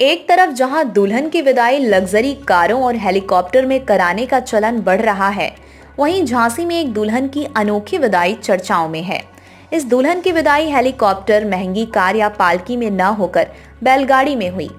एक तरफ जहां दुल्हन की विदाई लग्जरी कारों और हेलीकॉप्टर में कराने का चलन बढ़ रहा है, वहीं झांसी में एक दुल्हन की अनोखी विदाई चर्चाओं में है। इस दुल्हन की विदाई हेलीकॉप्टर, महंगी कार या पालकी में न होकर बैलगाड़ी में हुई।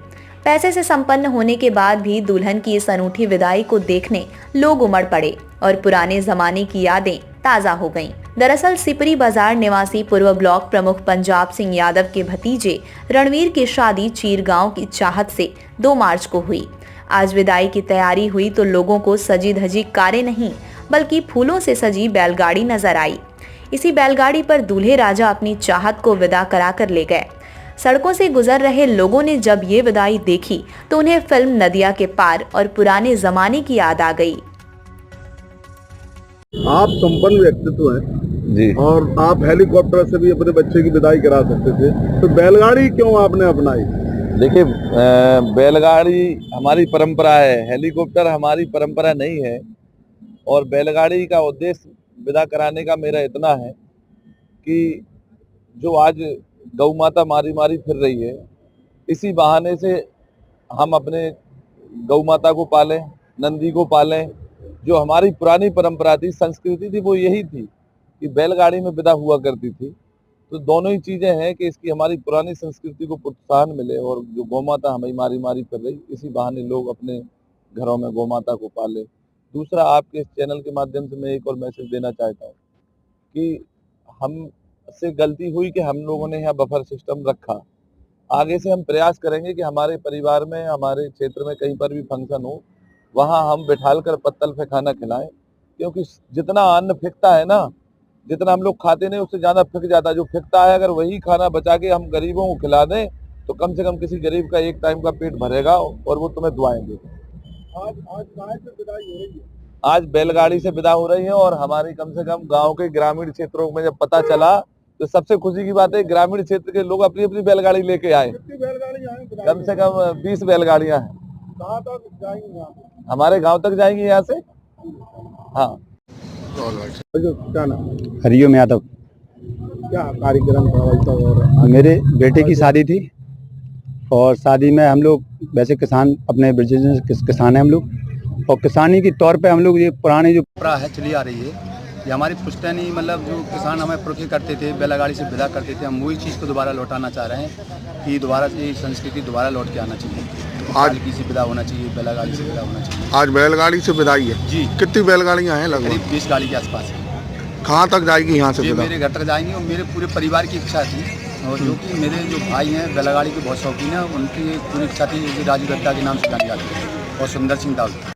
पैसे से संपन्न होने के बाद भी दुल्हन की इस अनूठी विदाई को देखने लोग उमड़ पड़े और पुराने जमाने की यादें ताजा हो गईं। दरअसल सिपरी बाजार निवासी पूर्व ब्लॉक प्रमुख पंजाब सिंह यादव के भतीजे रणवीर की शादी चीरगांव की चाहत से 2 मार्च को हुई। आज विदाई की तैयारी हुई तो लोगों को सजी धजी कारें नहीं बल्कि फूलों से सजी बैलगाड़ी नजर आई। इसी बैलगाड़ी पर दूल्हे राजा अपनी चाहत को विदा कराकर ले गए। सड़कों से गुजर रहे लोगों ने जब ये विदाई देखी तो उन्हें फिल्म नदिया के पार और पुराने जमाने की याद आ गई। आप संपन्न व्यक्तित्व हैं जी। और आप हेलीकॉप्टर से भी अपने बच्चे की विदाई करा सकते थे, तो बैलगाड़ी क्यों आपने अपनाई? देखिए, बैलगाड़ी हमारी परंपरा है, हेलीकॉप्टर हमारी परंपरा नहीं है। और बैलगाड़ी का उद्देश्य विदा कराने का मेरा इतना है कि जो आज गौ माता मारी मारी फिर रही है, इसी बहाने से हम अपने गौ माता को पालें, नंदी को पालें। जो हमारी पुरानी परंपरा थी, संस्कृति थी, वो यही थी कि बैलगाड़ी में विदा हुआ करती थी। तो दोनों ही चीजें हैं कि इसकी हमारी पुरानी संस्कृति को प्रोत्साहन मिले और जो गौ माता हमें मारी मारी फिर रही, इसी बहाने लोग अपने घरों में गौ माता को पाले। दूसरा, आपके इस चैनल के माध्यम से मैं एक और मैसेज देना चाहता हूँ कि हमसे गलती हुई कि हम लोगों ने यहाँ बफर सिस्टम रखा। आगे से हम प्रयास करेंगे कि हमारे परिवार में, हमारे क्षेत्र में कहीं पर भी फंक्शन हो, वहाँ हम बिठाल कर पत्तल पे खाना खिलाएं। क्योंकि जितना अन्न फिकता है ना, जितना हम लोग खाते नहीं उससे ज़्यादा फिक जाता है। जो फिकता है, अगर वही खाना बचा के हम गरीबों को खिला दें तो कम से कम किसी गरीब का एक टाइम का पेट भरेगा और वो तुम्हें दुआएं देगा। आज कहाँ से विदाई हो रही है? आज बैलगाड़ी से विदा हो रही है और हमारी कम से कम गांव के ग्रामीण क्षेत्रों में जब पता चला तो सबसे खुशी की बात है, ग्रामीण क्षेत्र के लोग अपनी अपनी बैलगाड़ी लेके आए। कितनी बैलगाड़ी आए? कम से कम 20 बैलगाड़ियां हैं। कहाँ तक जाएंगी यहाँ पे? हमारे गांव तक जाएंगी यहाँ से। हाँ। क्या नाम? हरिओम यादव। क्या कार्यक्रम था वैसा? और मेरे बेटे की शादी थी और शादी में हम लोग वैसे किसान, अपने बिजनेस किसान हैं हम लोग, और किसानी के तौर पे हम लोग ये पुरानी जो परंपरा है चली आ रही है, ये हमारी पुश्तैनी मतलब जो किसान हमें पुरखे करते थे, बैलगाड़ी से विदा करते थे, हम वही चीज़ को दोबारा लौटाना चाह रहे हैं कि दोबारा से ये संस्कृति दोबारा लौट के आना चाहिए। आज की से विदा होना चाहिए, बैलगाड़ी से विदा होना चाहिए। आज बैलगाड़ी से विदाई है जी। कितनी बैलगाड़ियाँ हैं? लगभग करीब 20 गाड़ी के आसपास है। कहाँ तक जाएगी यहाँ से ये विदा? मेरे घर तक जाएंगे और मेरे पूरे परिवार की इच्छा थी, और जो कि मेरे जो भाई हैं बैलगाड़ी के बहुत शौकीन हैं, उनकी पूरी इच्छा थी कि राजू दत्ता के नाम से जानी जाती है और सुंदर सिंह दाऊ।